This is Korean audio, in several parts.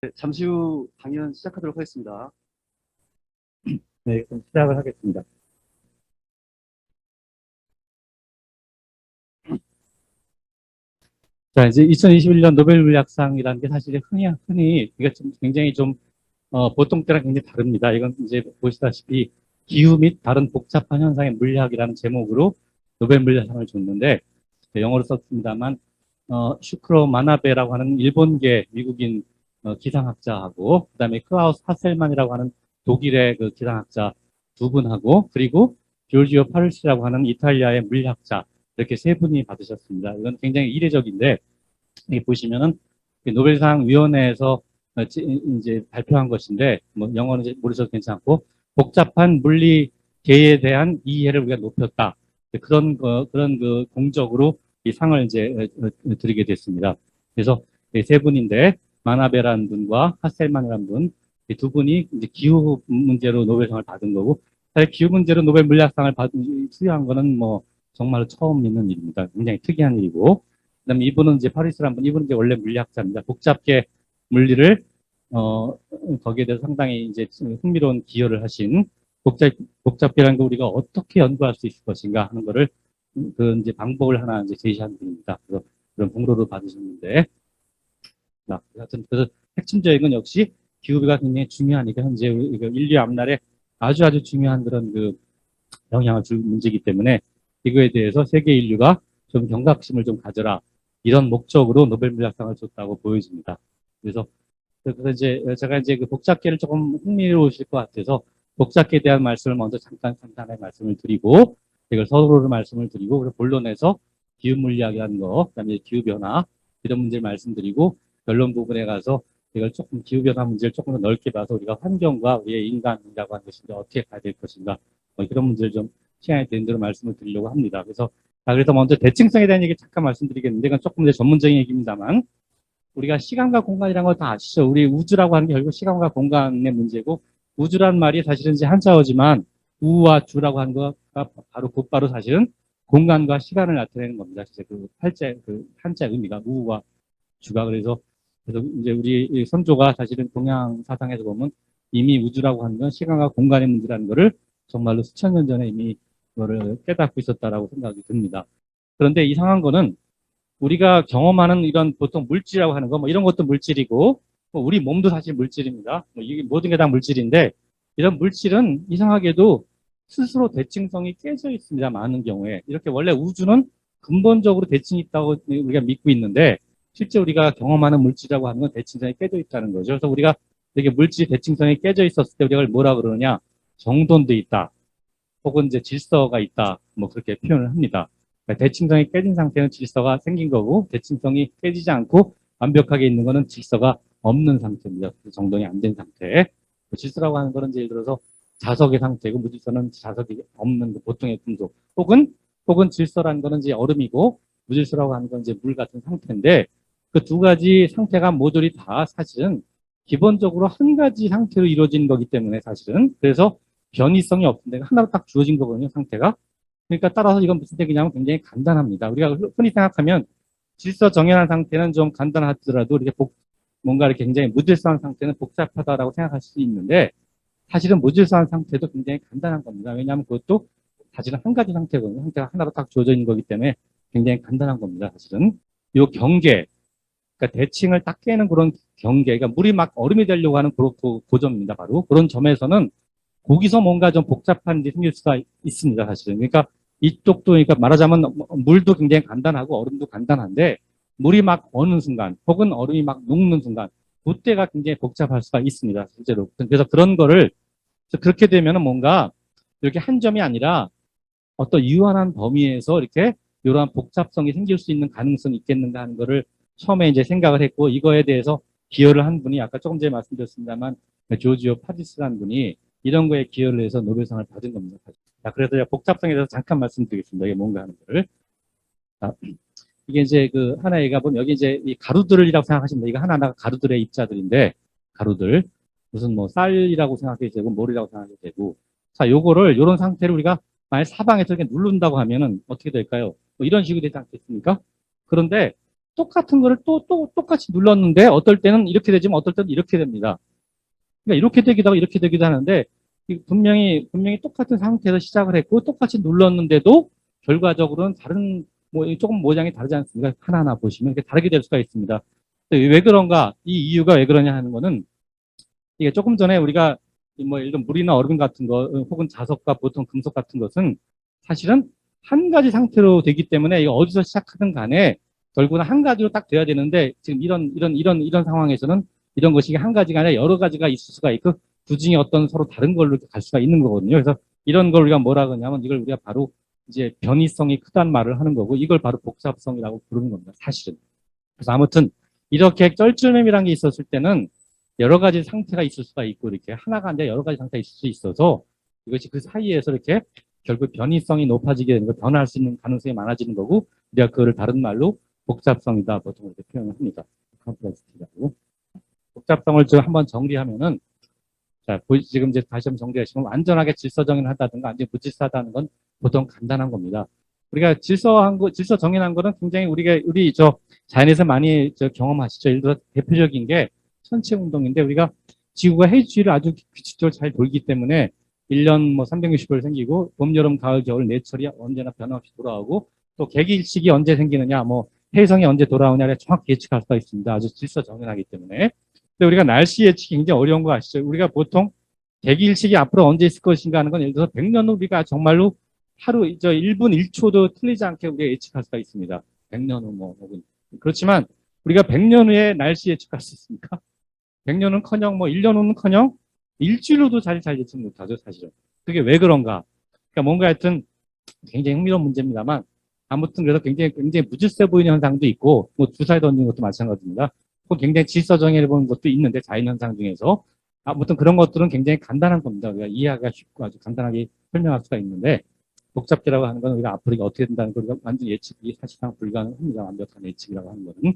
네, 잠시 후 강연 시작하도록 하겠습니다. 네, 그럼 시작을 하겠습니다. 자, 이제 2021년 노벨 물리학상이라는 게 사실 흔히 이게 좀 굉장히 좀 보통 때랑 굉장히 다릅니다. 이건 이제 보시다시피 기후 및 다른 복잡한 현상의 물리학이라는 제목으로 노벨 물리학상을 줬는데 영어로 썼습니다만 슈크로 마나베라고 하는 일본계 미국인 기상학자하고 그다음에 클라우스 하셀만이라고 하는 독일의 그 기상학자 두 분하고 그리고 조지오 파르시라고 하는 이탈리아의 물리학자 이렇게 세 분이 받으셨습니다. 이건 굉장히 이례적인데 여기 보시면은 노벨상 위원회에서 이제 발표한 것인데 뭐 영어는 이제 모르셔도 괜찮고 복잡한 물리계에 대한 이해를 우리가 높였다. 그런 그 공적으로 이 상을 이제 드리게 됐습니다. 그래서 세 분인데 마나베라는 분과 하셀만이라는 분, 이 두 분이 이제 기후 문제로 노벨상을 받은 거고 사실 기후 문제로 노벨 물리학상을 수여한 거는 뭐 정말로 처음 있는 일입니다. 굉장히 특이한 일이고 그다음에 이분은 이제 파리스란 분, 이분은 이제 원래 물리학자입니다. 복잡계 물리를 어 거기에 대해서 상당히 이제 흥미로운 기여를 하신 복잡계라는 거 우리가 어떻게 연구할 수 있을 것인가 하는 거를 그 이제 방법을 하나 이제 제시한 분입니다. 그래서 그런 공로를 받으셨는데, 하여튼 그래서 핵심적인 건 역시 기후가 굉장히 중요하니까 현재 인류 앞날에 아주 중요한 그런 그 영향을 줄 문제이기 때문에 이거에 대해서 세계 인류가 좀 경각심을 좀 가져라 이런 목적으로 노벨 물리학상을 줬다고 보여집니다. 그래서 이제 제가 이제 그 복잡계를 조금 흥미로우실 것 같아서 복잡계에 대한 말씀을 먼저 잠깐 간단하게 말씀을 드리고 이걸 서로를 말씀을 드리고 그리고 본론에서 기후 물리학이라는 거 그다음에 기후 변화 이런 문제를 말씀드리고 결론 부분에 가서 이걸 조금 기후 변화 문제를 조금 더 넓게 봐서 우리가 환경과 우리의 인간이라고 하는 것인데 어떻게 가야 될 것인가 뭐 이런 문제를 좀 시간이 되는 대로 말씀을 드리려고 합니다. 그래서 먼저 대칭성에 대한 얘기 잠깐 말씀드리겠는데 이건 조금 더 전문적인 얘기입니다만 우리가 시간과 공간이라는 걸 다 아시죠? 우리 우주라고 하는 게 결국 시간과 공간의 문제고 우주란 말이 사실은 이제 한자어지만 우와 주라고 하는 거가 바로 곧바로 사실은 공간과 시간을 나타내는 겁니다. 진짜 그 한자 의미가 우와 주가 그래서 이제 우리 선조가 사실은 동양 사상에서 보면 이미 우주라고 하는 건 시간과 공간의 문제라는 거를 정말로 수천 년 전에 이미 그거를 깨닫고 있었다라고 생각이 듭니다. 그런데 이상한 거는 우리가 경험하는 이런 보통 물질이라고 하는 거, 뭐 이런 것도 물질이고, 뭐 우리 몸도 사실 물질입니다. 뭐 이게 모든 게 다 물질인데, 이런 물질은 이상하게도 스스로 대칭성이 깨져 있습니다. 많은 경우에. 이렇게 원래 우주는 근본적으로 대칭이 있다고 우리가 믿고 있는데, 실제 우리가 경험하는 물질이라고 하는 건 대칭성이 깨져 있다는 거죠. 그래서 우리가 이게 물질 대칭성이 깨져 있었을 때 우리가 뭐라 그러느냐, 정돈돼 있다. 혹은 이제 질서가 있다. 뭐 그렇게 표현을 합니다. 그러니까 대칭성이 깨진 상태는 질서가 생긴 거고 대칭성이 깨지지 않고 완벽하게 있는 거는 질서가 없는 상태입니다. 정돈이 안 된 상태. 질서라고 하는 거는 예를 들어서 자석의 상태고 무질서는 자석이 없는 보통의 금속 혹은 질서라는 거는 이제 얼음이고 무질서라고 하는 건 이제 물 같은 상태인데 그 두 가지 상태가 모조리 다 사실은 기본적으로 한 가지 상태로 이루어진 거기 때문에 사실은 그래서 변이성이 없는데 하나로 딱 주어진 거거든요, 상태가. 그러니까 따라서 이건 무슨 얘기냐면 굉장히 간단합니다. 우리가 흔히 생각하면 질서 정연한 상태는 좀 간단하더라도 이렇게 뭔가 이렇게 굉장히 무질서한 상태는 복잡하다라고 생각할 수 있는데 사실은 무질서한 상태도 굉장히 간단한 겁니다. 왜냐하면 그것도 사실은 한 가지 상태거든요. 상태가 하나로 딱 주어져 있는 거기 때문에 굉장히 간단한 겁니다. 사실은. 이 경계, 그러니까 대칭을 딱 깨는 그런 경계, 그러니까 물이 막 얼음이 되려고 하는 그 점입니다. 바로 그런 점에서는 거기서 뭔가 좀 복잡한 일이 생길 수가 있습니다, 사실은. 그러니까 이쪽도, 그러니까 말하자면 물도 굉장히 간단하고 얼음도 간단한데 물이 막 어는 순간 혹은 얼음이 막 녹는 순간 그때가 굉장히 복잡할 수가 있습니다, 실제로. 그래서 그런 거를 그렇게 되면은 뭔가 이렇게 한 점이 아니라 어떤 유한한 범위에서 이렇게 이러한 복잡성이 생길 수 있는 가능성이 있겠는가 하는 거를 처음에 이제 생각을 했고 이거에 대해서 기여를 한 분이 아까 조금 전에 말씀드렸습니다만 조지오 파디스라는 분이 이런 거에 기여를 해서 노벨상을 받은 겁니다. 자, 그래서 복잡성에 대해서 잠깐 말씀드리겠습니다. 이게 뭔가 하는 거를. 자, 이게 이제 그 하나의가 보면 여기 이제 이 가루들이라고 생각하시면 이거 하나하나가 가루들의 입자들인데 가루들 무슨 뭐 쌀이라고 생각해도 되고 몰이라고 생각해도 되고 자 요거를 요런 상태로 우리가 만약 사방에서 이렇게 누른다고 하면은 어떻게 될까요? 뭐 이런 식으로 되지 않겠습니까? 그런데 똑같은 거를 또 똑같이 눌렀는데 어떨 때는 이렇게 되지만 어떨 때는 이렇게 됩니다. 그러니까 이렇게 되기도 하고 이렇게 되기도 하는데 분명히 똑같은 상태에서 시작을 했고 똑같이 눌렀는데도 결과적으로는 다른 조금 모양이 다르지 않습니까? 하나하나 보시면 이렇게 다르게 될 수가 있습니다. 왜 그런가? 이 이유가 왜 그러냐 하는 거는 이게 조금 전에 우리가 예를 들면 물이나 얼음 같은 거 혹은 자석과 보통 금속 같은 것은 사실은 한 가지 상태로 되기 때문에 이거 어디서 시작하든 간에 결국은 한 가지로 딱 돼야 되는데 지금 이런 상황에서는 이런 것이 한 가지가 아니라 여러 가지가 있을 수가 있고 그 중에 어떤 서로 다른 걸로 갈 수가 있는 거거든요. 그래서 이런 걸 우리가 뭐라 그러냐면 이걸 우리가 바로 이제 변이성이 크다는 말을 하는 거고 이걸 바로 복잡성이라고 부르는 겁니다. 사실은. 그래서 아무튼 이렇게 쩔쩔매미라는 게 있었을 때는 여러 가지 상태가 있을 수가 있고 이렇게 하나가 아니라 여러 가지 상태가 있을 수 있어서 이것이 그 사이에서 이렇게 결국 변이성이 높아지게 되는 거, 변할 수 있는 가능성이 많아지는 거고 우리가 그거를 다른 말로 복잡성이다 보통 이렇게 표현을 합니다. 컴플렉시티라고. 복잡성을 좀 한번 정리하면은 자, 지금 이제 다시 한번 정리하시면 완전하게 질서 정연하다든가 완전히 무질서하다는 건 보통 간단한 겁니다. 우리가 질서 정연한 거는 굉장히 우리 자연에서 많이 경험하시죠. 예를 들어 대표적인 게 천체 운동인데 우리가 지구가 해주위를 아주 규칙적으로 잘 돌기 때문에 1년 360일 생기고 봄, 여름, 가을, 겨울, 내철이 언제나 변함없이 돌아오고 또 개기일식이 언제 생기느냐, 해성이 언제 돌아오냐를 정확히 예측할 수가 있습니다. 아주 질서 정연하기 때문에. 근데 우리가 날씨 예측이 굉장히 어려운 거 아시죠? 우리가 보통 개기일식이 앞으로 언제 있을 것인가 하는 건 예를 들어서 100년 후 우리가 정말로 하루 1분 1초도 틀리지 않게 우리가 예측할 수가 있습니다. 100년 후 혹은 그렇지만 우리가 100년 후에 날씨 예측할 수 있습니까? 100년은커녕 1년 후는커녕 일주일 후도 잘 예측 못하죠, 사실은. 그게 왜 그런가? 그러니까 뭔가 하여튼 굉장히 흥미로운 문제입니다만 아무튼 그래서 굉장히 무질서 보이는 현상도 있고 주사위 던지는 것도 마찬가지입니다. 굉장히 질서정연해 보는 것도 있는데 자연현상 중에서 아무튼 그런 것들은 굉장히 간단한 겁니다. 우리가 이해하기가 쉽고 아주 간단하게 설명할 수가 있는데 복잡기라고 하는 건 우리가 앞으로 이게 어떻게 된다는 걸 완전 예측이 사실상 불가능합니다. 완벽한 예측이라고 하는 거는.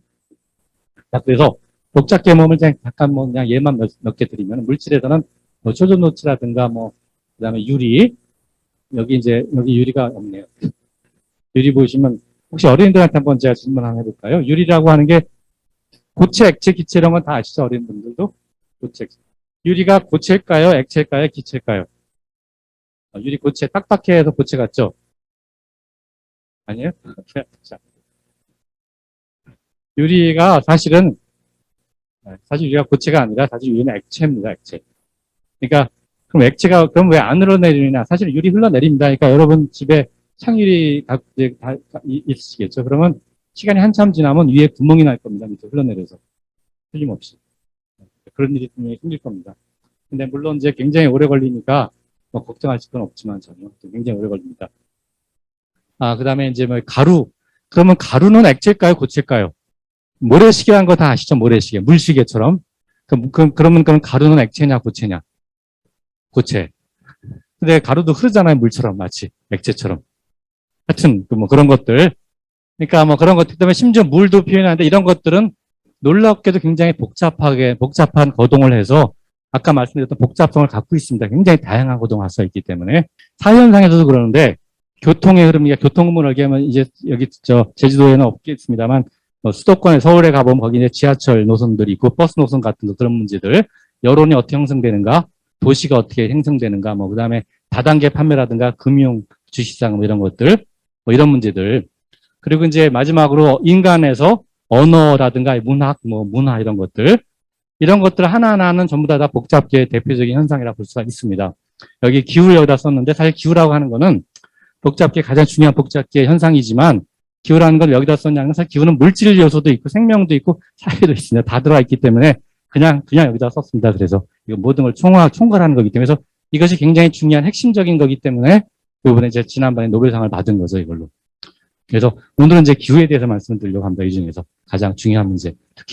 자, 그래서 복잡 개념을 잠깐 그냥 예만 몇 개 드리면 물질에서는 초전노치라든가 그다음에 유리 여기 유리가 없네요. 유리 보시면 혹시 어린이들한테 한번 제가 질문 하나 해볼까요? 유리라고 하는 게 고체, 액체, 기체 이런 건 다 아시죠? 어린이분들도 고체, 액체. 유리가 고체일까요? 액체일까요? 기체일까요? 유리 고체 딱딱해서 고체 같죠? 아니에요? 유리가 사실 유리가 고체가 아니라 사실 유리는 액체입니다. 액체. 그러니까 그럼 왜 안 흘러내리냐? 사실 유리 흘러내립니다. 그러니까 여러분 집에 창유리 다 있으시겠죠? 그러면 시간이 한참 지나면 위에 구멍이 날 겁니다. 밑에 흘러내려서 틀림없이 그런 일이 분명히 생길 겁니다. 근데 물론 이제 굉장히 오래 걸리니까 걱정하실 건 없지만 전혀 굉장히 오래 걸립니다. 그다음에 이제 가루. 그러면 가루는 액체일까요? 고체일까요? 모래시계라는 거 다 아시죠? 모래시계, 물시계처럼. 그러면 가루는 액체냐, 고체냐? 고체. 근데 가루도 흐르잖아요, 물처럼 마치 액체처럼. 하여튼 그런 것들. 그러니까 그런 것들 때문에 심지어 물도 표현하는데 이런 것들은 놀랍게도 굉장히 복잡한 거동을 해서 아까 말씀드렸던 복잡성을 갖고 있습니다. 굉장히 다양한 거동을 할 수 있기 때문에 사회현상에서도 그러는데 교통의 흐름이니까 교통을 얘기하면 이제 여기 제주도에는 없겠습니다만 수도권에 서울에 가보면 거기 이제 지하철 노선들이 있고 버스 노선 같은 그런 문제들 여론이 어떻게 형성되는가 도시가 어떻게 형성되는가 그다음에 다단계 판매라든가 금융 주식시장 이런 것들 이런 문제들 그리고 이제 마지막으로 인간에서 언어라든가 문화 이런 것들 하나하나는 전부 다 복잡계의 대표적인 현상이라고 볼 수가 있습니다. 여기 기후를 여기다 썼는데 사실 기후라고 하는 거는 복잡계 가장 중요한 복잡계 현상이지만 기후라는 걸 여기다 썼냐면 사실 기후는 물질 요소도 있고 생명도 있고 사회도 있습니다. 다 들어가 있기 때문에 그냥 여기다 썼습니다. 그래서 이거 모든 걸 총괄하는 거기 때문에 그래서 이것이 굉장히 중요한 핵심적인 거기 때문에 이번에 이제 지난번에 노벨상을 받은 거죠, 이걸로. 그래서 오늘은 이제 기후에 대해서 말씀을 드리려고 합니다. 이 중에서 가장 중요한 문제, 특히.